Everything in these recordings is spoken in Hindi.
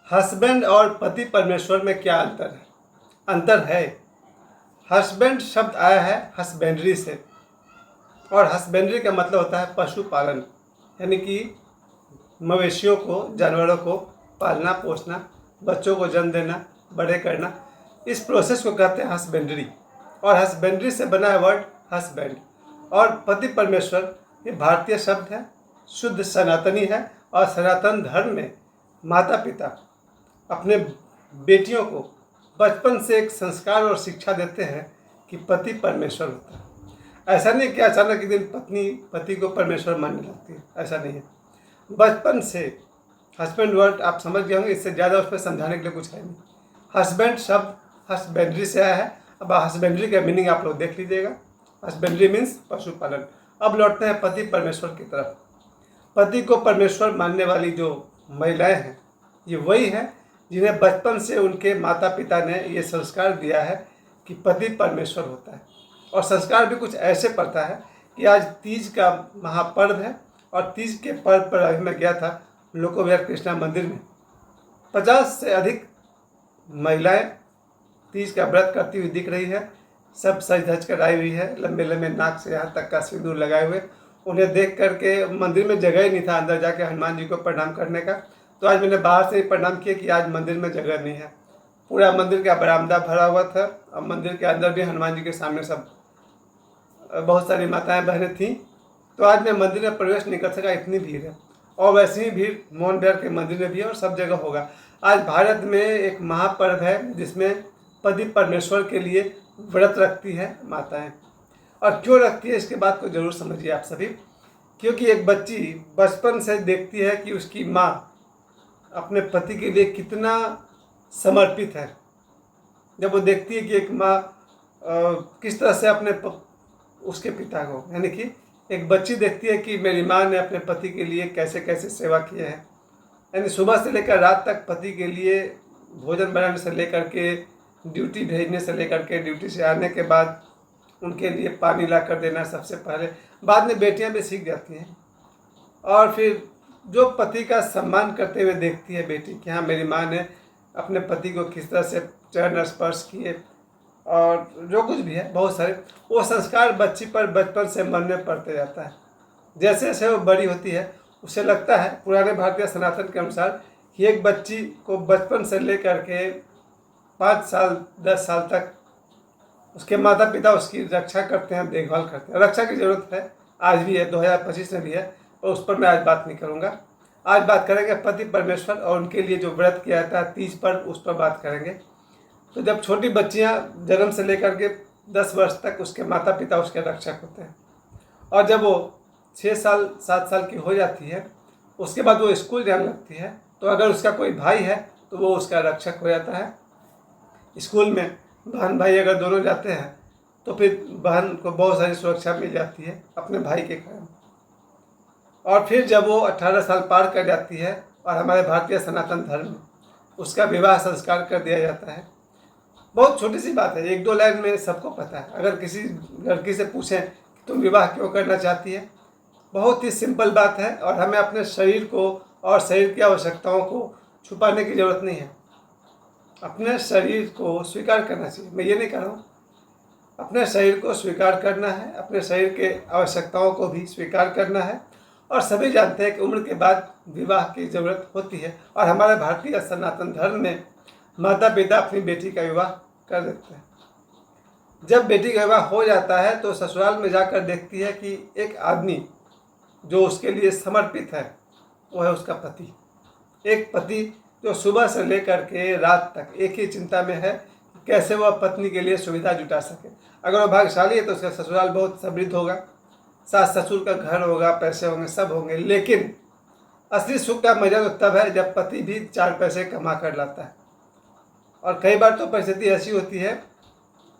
हस्बैंड और पति परमेश्वर में क्या अंतर है? अंतर है। हस्बैंड शब्द आया है हस्बेंड्री से, और हस्बेंड्री का मतलब होता है पशुपालन, यानी कि मवेशियों को, जानवरों को पालना पोसना, बच्चों को जन्म देना, बड़े करना, इस प्रोसेस को कहते हैं हस्बेंड्री। और हस्बेंड्री से बना है वर्ड हस्बैंड। और पति परमेश्वर ये भारतीय शब्द है, शुद्ध सनातनी है। और सनातन धर्म में माता पिता अपने बेटियों को बचपन से एक संस्कार और शिक्षा देते हैं कि पति परमेश्वर होता है। ऐसा नहीं कि अचानक एक दिन पत्नी पति को परमेश्वर मानने लगती है, ऐसा नहीं है। बचपन से हस्बैंड वर्ड आप समझ गए होंगे, इससे ज़्यादा उसमें समझाने के लिए कुछ है नहीं। हस्बैंड शब्द हस्बेंड्री से आया है। अब हस्बेंड्री का मीनिंग आप लोग देख लीजिएगा। हस्बेंड्री मीन्स पशुपालन। अब लौटते हैं पति परमेश्वर की तरफ। पति को परमेश्वर मानने वाली जो महिलाएं हैं, ये वही हैं जिन्हें बचपन से उनके माता पिता ने ये संस्कार दिया है कि पति परमेश्वर होता है। और संस्कार भी कुछ ऐसे पड़ता है कि आज तीज का महापर्व है, और तीज के पर्व पर अभी मैं गया था लोकोविहार कृष्णा मंदिर में। 50 से अधिक महिलाएं तीज का व्रत करती हुई दिख रही है। सब सज धज कर आई हुई है, लंबे लंबे नाक से यहाँ तक का सिंदूर लगाए हुए। उन्हें देख करके मंदिर में जगह ही नहीं था अंदर जाके हनुमान जी को प्रणाम करने का। तो आज मैंने बाहर से ही प्रणाम किया कि आज मंदिर में जगह नहीं है। पूरा मंदिर का बरामदा भरा हुआ था, और मंदिर के अंदर भी हनुमान जी के सामने सब बहुत सारी माताएं बहनें थीं। तो आज मैं मंदिर में प्रवेश नहीं कर सका, इतनी भीड़ है। और वैसे ही भीड़ मोहन बिहार के मंदिर में भी है और सब जगह होगा। आज भारत में एक महापर्व है जिसमें पति परमेश्वर के लिए व्रत रखती है माताएं। और क्यों रखती है इसके बात को जरूर समझिए आप सभी। क्योंकि एक बच्ची बचपन से देखती है कि उसकी माँ अपने पति के लिए कितना समर्पित है। जब वो देखती है कि एक माँ किस तरह से अपने उसके पिता को, यानी कि एक बच्ची देखती है कि मेरी माँ ने अपने पति के लिए कैसे कैसे सेवा की है। यानी सुबह से लेकर रात तक पति के लिए भोजन बनाने से लेकर के, ड्यूटी भेजने से लेकर के, ड्यूटी से आने के बाद उनके लिए पानी ला कर देना सबसे पहले। बाद में बेटियां भी सीख जाती हैं। और फिर जो पति का सम्मान करते हुए देखती है बेटी कि हाँ मेरी माँ ने अपने पति को किस तरह से चरण स्पर्श किए, और जो कुछ भी है बहुत सारे, वो संस्कार बच्ची पर बचपन से मन में पड़ते जाता है। जैसे जैसे वो बड़ी होती है उसे लगता है, पुराने भारतीय सनातन के अनुसार, कि एक बच्ची को बचपन से लेकर के 5 साल 10 साल तक उसके माता पिता उसकी रक्षा करते हैं, देखभाल करते हैं। रक्षा की ज़रूरत है, आज भी है, 2025 में भी है, और उस पर मैं आज बात नहीं करूँगा। आज बात करेंगे पति परमेश्वर और उनके लिए जो व्रत किया जाता है तीज पर, उस पर बात करेंगे। तो जब छोटी बच्चियाँ जन्म से लेकर के 10 वर्ष तक उसके माता पिता उसके रक्षक होते हैं, और जब वो 6 साल 7 साल की हो जाती है उसके बाद वो स्कूल जाने लगती है। तो अगर उसका कोई भाई है तो वो उसका रक्षक हो जाता है। स्कूल में बहन भाई अगर दोनों जाते हैं तो फिर बहन को बहुत सारी सुरक्षा मिल जाती है अपने भाई के कारण। और फिर जब वो 18 साल पार कर जाती है और हमारे भारतीय सनातन धर्म में उसका विवाह संस्कार कर दिया जाता है। बहुत छोटी सी बात है, 1-2 लाइन में सबको पता है। अगर किसी लड़की से पूछें कि तुम विवाह क्यों करना चाहती है, बहुत ही सिंपल बात है। और हमें अपने शरीर को और शरीर की आवश्यकताओं को छुपाने की ज़रूरत नहीं है। अपने शरीर को स्वीकार करना चाहिए। मैं ये नहीं कह रहा हूँ, अपने शरीर को स्वीकार करना है, अपने शरीर के आवश्यकताओं को भी स्वीकार करना है। और सभी जानते हैं कि उम्र के बाद विवाह की ज़रूरत होती है, और हमारे भारतीय सनातन धर्म में माता पिता अपनी बेटी का विवाह कर देते हैं। जब बेटी का विवाह हो जाता है तो ससुराल में जाकर देखती है कि एक आदमी जो उसके लिए समर्पित है वो है उसका पति। एक पति जो सुबह से लेकर के रात तक एक ही चिंता में है कि कैसे वह पत्नी के लिए सुविधा जुटा सके। अगर वह भाग्यशाली है तो उसका ससुराल बहुत समृद्ध होगा, सास ससुर का घर होगा, पैसे होंगे, सब होंगे। लेकिन असली सुख का मजा तो तब है जब पति भी 4 पैसे कमा कर लाता है। और कई बार तो परिस्थिति ऐसी होती है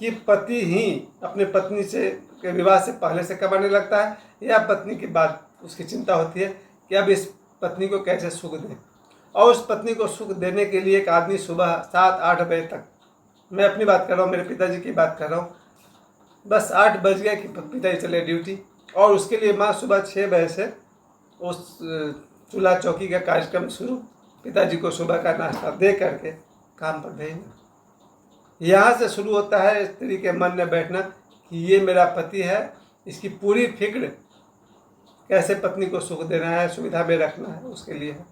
कि पति ही अपने पत्नी से के विवाह से पहले से कमाने लगता है, या पत्नी के बाद उसकी चिंता होती है कि अब इस पत्नी को कैसे सुख दें। और उस पत्नी को सुख देने के लिए एक आदमी सुबह 7-8 बजे तक, मैं अपनी बात कर रहा हूँ, मेरे पिताजी की बात कर रहा हूँ, बस 8 बज गए कि पिताजी चले ड्यूटी, और उसके लिए माँ सुबह 6 बजे से उस चूल्हा चौकी का कार्यक्रम शुरू पिताजी को सुबह का नाश्ता दे करके काम पर भेजना। यहाँ से शुरू होता है स्त्री के मन में बैठना कि ये मेरा पति है, इसकी पूरी फिक्र कैसे पत्नी को सुख देना है, सुविधा में रखना है, उसके लिए है।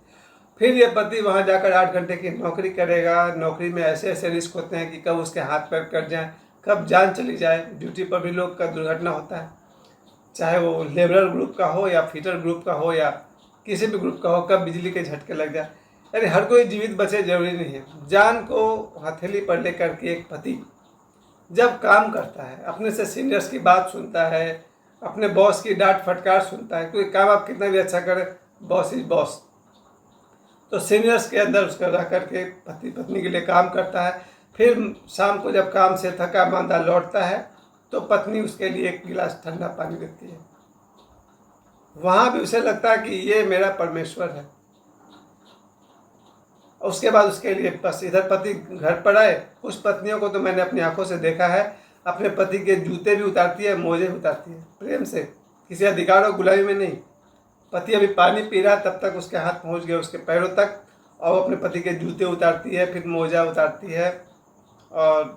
फिर ये पति वहाँ जाकर 8 घंटे की नौकरी करेगा। नौकरी में ऐसे ऐसे रिस्क होते हैं कि कब उसके हाथ पैर कट जाए, कब जान चली जाए। ड्यूटी पर भी लोग का दुर्घटना होता है, चाहे वो लेबरर ग्रुप का हो या फिटर ग्रुप का हो या किसी भी ग्रुप का हो, कब बिजली के झटके लग जाए। यानी हर कोई जीवित बचे जरूरी नहीं है। जान को हथेली पर लेकर के एक पति जब काम करता है, अपने से सीनियर्स की बात सुनता है, अपने बॉस की डांट फटकार सुनता है। कोई काम आप कितना भी अच्छा करें, बॉस इज बॉस। तो सीनियर्स के अंदर उसका रह करके पति पत्नी के लिए काम करता है। फिर शाम को जब काम से थका मांदा लौटता है तो पत्नी उसके लिए एक गिलास ठंडा पानी देती है। वहाँ भी उसे लगता है कि ये मेरा परमेश्वर है। उसके बाद उसके लिए बस इधर पति घर पर आए। कुछ पत्नियों को तो मैंने अपनी आंखों से देखा है, अपने पति के जूते भी उतारती है, मोजे भी उतारती है, प्रेम से, किसी अधिकार और गुलामी में नहीं। पति अभी पानी पी रहा तब तक उसके हाथ पहुंच गए उसके पैरों तक, और अपने पति के जूते उतारती है, फिर मोजा उतारती है, और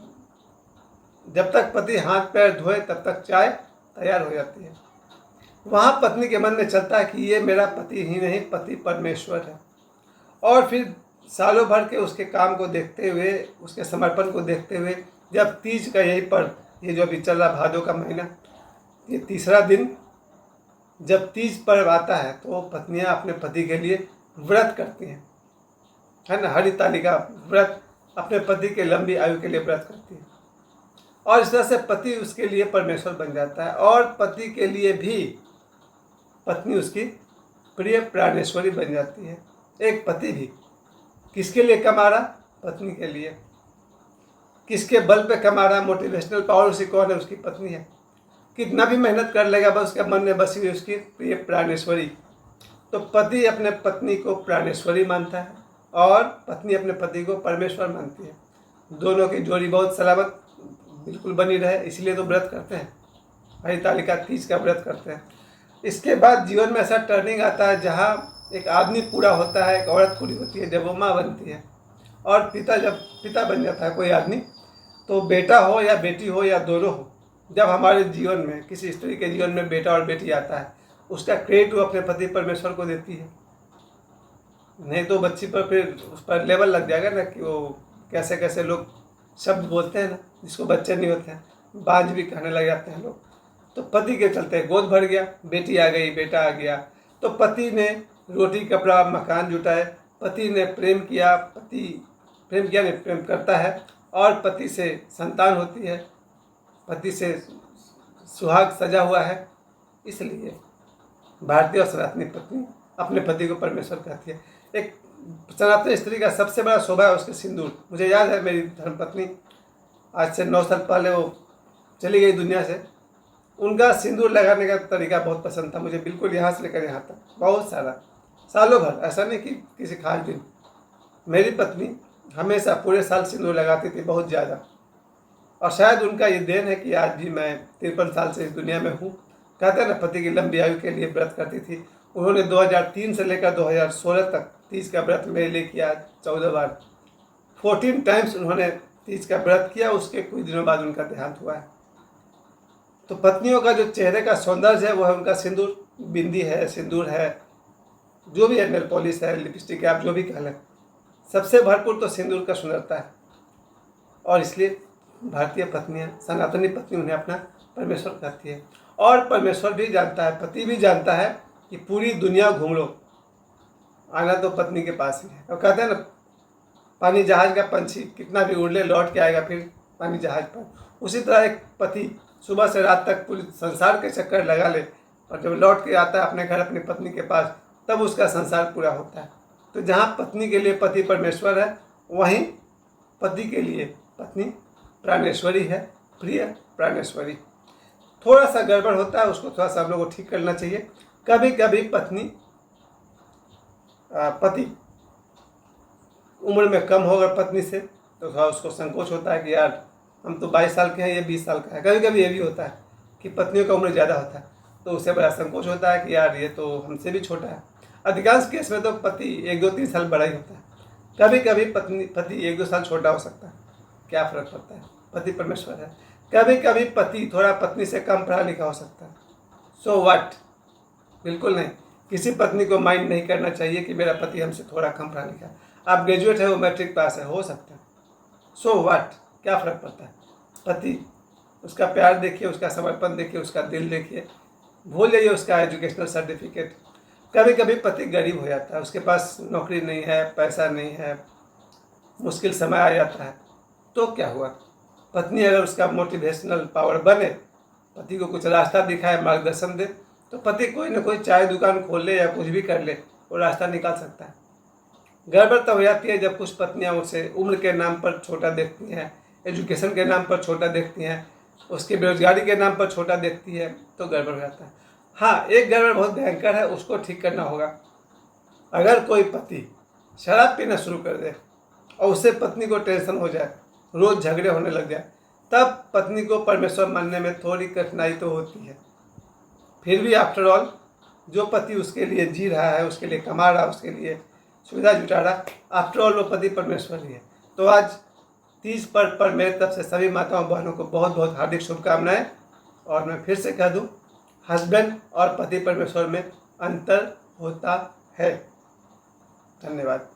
जब तक पति हाथ पैर धोए तब तक चाय तैयार हो जाती है। वहाँ पत्नी के मन में चलता है कि ये मेरा पति ही नहीं, पति परमेश्वर है। और फिर सालों भर के उसके काम को देखते हुए, उसके समर्पण को देखते हुए, जब तीज का यही पर्व, ये जो अभी चल रहा भादों का महीना, ये तीसरा दिन जब तीज पर्व आता है तो पत्नियां अपने पति के लिए व्रत करती हैं, है ना। हरितालिका व्रत, अपने पति के लंबी आयु के लिए व्रत करती है। और इस तरह से पति उसके लिए परमेश्वर बन जाता है, और पति के लिए भी पत्नी उसकी प्रिय प्राणेश्वरी बन जाती है। एक पति भी किसके लिए कमा रहा? पत्नी के लिए। किसके बल पे कमा रहा? मोटिवेशनल पावर उसी कौन है? उसकी पत्नी है। कितना भी मेहनत कर लेगा, बस उसके मन में बसी हुई उसकी प्रिय प्राणेश्वरी। तो पति अपने पत्नी को प्राणेश्वरी मानता है और पत्नी अपने पति को परमेश्वर मानती है। दोनों की जोड़ी बहुत सलामत बिल्कुल बनी रहे, इसलिए तो व्रत करते हैं, हरितालिका तीज का व्रत करते हैं। इसके बाद जीवन में ऐसा टर्निंग आता है जहाँ एक आदमी पूरा होता है, एक औरत पूरी होती है जब वो माँ बनती है। और पिता जब पिता बन जाता है कोई आदमी, तो बेटा हो या बेटी हो या दोनों हो, जब हमारे जीवन में किसी स्त्री के जीवन में बेटा और बेटी आता है, उसका क्रेडिट वो अपने पति परमेश्वर को देती है। नहीं तो बच्ची पर फिर उस पर लेवल लग जाएगा ना कि वो कैसे कैसे लोग शब्द बोलते हैं ना, जिसको बच्चे नहीं होते हैं, बाज भी कहने लग जाते हैं लोग। तो पति के चलते गोद भर गया, बेटी आ गई, बेटा आ गया। तो पति ने रोटी कपड़ा मकान जुटाए, पति ने प्रेम किया, नहीं प्रेम करता है, और पति से संतान होती है, पति से सुहाग सजा हुआ है। इसलिए भारतीय और सनातनी पत्नी अपने पति को परमेश्वर कहती है। एक सनातन स्त्री का सबसे बड़ा शोभा है उसके सिंदूर। मुझे याद है मेरी धर्मपत्नी आज से 9 साल पहले वो चली गई दुनिया से। उनका सिंदूर लगाने का तरीका बहुत पसंद था मुझे, बिल्कुल यहाँ से लेकर यहाँ तक, बहुत सारा, सालों भर, ऐसा नहीं कि किसी खास दिन। मेरी पत्नी हमेशा पूरे साल सिंदूर लगाती थी, बहुत ज़्यादा। और शायद उनका ये देन है कि आज भी मैं 53 साल से इस दुनिया में हूँ। कहते हैं ना, पति की लंबी आयु के लिए व्रत करती थी। उन्होंने 2003 से लेकर 2016 तक तीज का व्रत मेरे लिए किया 14 बार, 14 टाइम्स उन्होंने तीज का व्रत किया। उसके कुछ दिनों बाद उनका देहांत हुआ है। तो पत्नियों का जो चेहरे का सौंदर्य है वो है उनका सिंदूर, बिंदी है, सिंदूर है, जो भी है, नेल पॉलिश है, लिपस्टिक है, आप जो भी कह लें, सबसे भरपूर तो सिंदूर का सुंदरता है। और इसलिए भारतीय पत्नियां, सनातनी पत्नी उन्हें अपना परमेश्वर कहती है। और परमेश्वर भी जानता है, पति भी जानता है कि पूरी दुनिया घूम लो, आना तो पत्नी के पास ही है। और कहते हैं ना, पानी जहाज का पंछी कितना भी उड़ ले लौट के आएगा फिर पानी जहाज पर। उसी तरह एक पति सुबह से रात तक पूरी संसार के चक्कर लगा ले, और जब लौट के आता है अपने घर अपनी पत्नी के पास, तब उसका संसार पूरा होता है। तो जहाँ पत्नी के लिए पति परमेश्वर है, वहीं पति के लिए पत्नी प्राणेश्वरी है, प्रिय प्राणेश्वरी। थोड़ा सा गड़बड़ होता है, उसको थोड़ा सा हम लोग को ठीक करना चाहिए। कभी कभी पति उम्र में कम होगा पत्नी से, तो थोड़ा उसको संकोच होता है कि यार हम तो 22 साल के हैं, ये 20 साल का है। कभी कभी ये भी होता है कि पत्नियों का उम्र ज़्यादा होता है, तो उससे बड़ा संकोच होता है कि यार ये तो हमसे भी छोटा है। अधिकांश केस में तो पति 1-2-3 साल बड़ा ही होता है। कभी कभी पति 1-2 साल छोटा हो सकता है, क्या फ़र्क पड़ता है, पति परमेश्वर है। कभी कभी पति थोड़ा पत्नी से कम पढ़ा लिखा हो सकता है, सो व्हाट, बिल्कुल नहीं। किसी पत्नी को माइंड नहीं करना चाहिए कि मेरा पति हमसे थोड़ा कम पढ़ा लिखा है। आप ग्रेजुएट है, वो मैट्रिक पास है, हो सकता है, सो व्हाट, क्या फ़र्क पड़ता है। पति, उसका प्यार देखिए, उसका समर्पण देखिए, उसका दिल देखिए, भूल जाइए उसका एजुकेशनल सर्टिफिकेट। कभी कभी पति गरीब हो जाता है, उसके पास नौकरी नहीं है, पैसा नहीं है, मुश्किल समय आ जाता है, तो क्या हुआ। पत्नी अगर उसका मोटिवेशनल पावर बने, पति को कुछ रास्ता दिखाए, मार्गदर्शन दे, तो पति कोई ना कोई चाय दुकान खोल ले या कुछ भी कर ले, वो रास्ता निकाल सकता है। गड़बड़ तब हो जाती है जब कुछ पत्नियां उसे उम्र के नाम पर छोटा देखती हैं, एजुकेशन के नाम पर छोटा देखती हैं, उसकी बेरोजगारी के नाम पर छोटा देखती है, तो गड़बड़ हो जाता है। हाँ, एक गड़बड़ बहुत भयंकर है, उसको ठीक करना होगा। अगर कोई पति शराब पीना शुरू कर दे और उससे पत्नी को टेंशन हो जाए, रोज़ झगड़े होने लग जाए, तब पत्नी को परमेश्वर मानने में थोड़ी कठिनाई तो होती है। फिर भी आफ्टर ऑल जो पति उसके लिए जी रहा है, उसके लिए कमा रहा है, उसके लिए सुविधा जुटा रहा, आफ्टर ऑल वो पति परमेश्वर ही है। तो आज 30 पर मेरे तरफ से सभी माताओं बहनों को बहुत बहुत हार्दिक शुभकामनाएं। और मैं फिर से कह दूं, हस्बैंड और पति परमेश्वर में अंतर होता है। धन्यवाद।